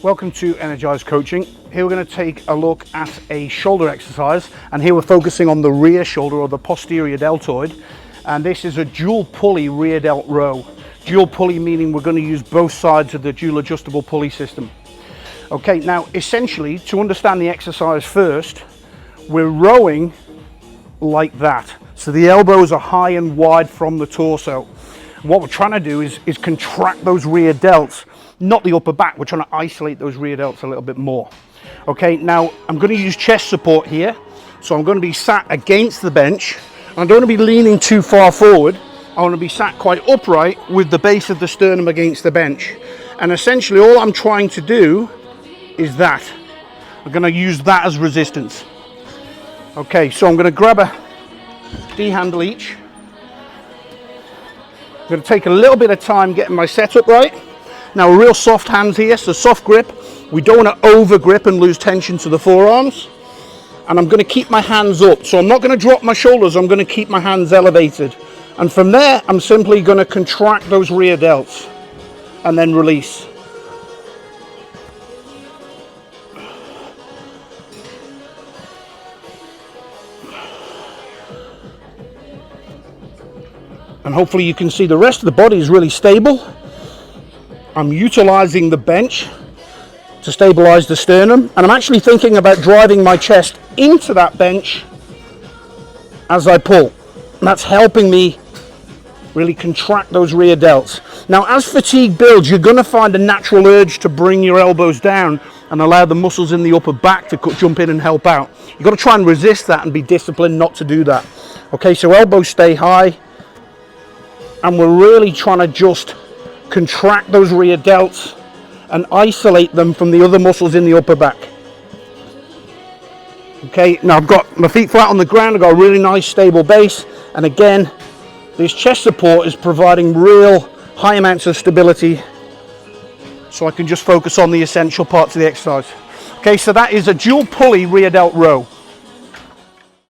Welcome to Energise Coaching. Here we're going to take a look at a shoulder exercise, and here we're focusing on the rear shoulder or the posterior deltoid, and this is a dual pulley rear delt row. Dual pulley meaning we're going to use both sides of the dual adjustable pulley system. Okay, now essentially to understand the exercise first, we're rowing like that. So the elbows are high and wide from the torso. And what we're trying to do is contract those rear delts, not the upper back. We're trying to isolate those rear delts a little bit more. Okay, now I'm going to use chest support here. So I'm going to be sat against the bench. I don't want to be leaning too far forward. I want to be sat quite upright with the base of the sternum against the bench. And essentially all I'm trying to do is that. I'm going to use that as resistance. Okay, so I'm going to grab a D handle each. I'm going to take a little bit of time getting my setup right. Now real soft hands here, so soft grip. We don't want to over grip and lose tension to the forearms. And I'm going to keep my hands up. So I'm not going to drop my shoulders, I'm going to keep my hands elevated. And from there, I'm simply going to contract those rear delts and then release. And hopefully you can see the rest of the body is really stable. I'm utilizing the bench to stabilize the sternum, and I'm actually thinking about driving my chest into that bench as I pull. And that's helping me really contract those rear delts. Now as fatigue builds, you're going to find a natural urge to bring your elbows down and allow the muscles in the upper back to jump in and help out. You've got to try and resist that and be disciplined not to do that. Okay, so elbows stay high, and we're really trying to just contract those rear delts and isolate them from the other muscles in the upper back. Okay, now I've got my feet flat on the ground, I've got a really nice stable base, and again, this chest support is providing real high amounts of stability so I can just focus on the essential parts of the exercise. Okay, so that is a dual pulley rear delt row.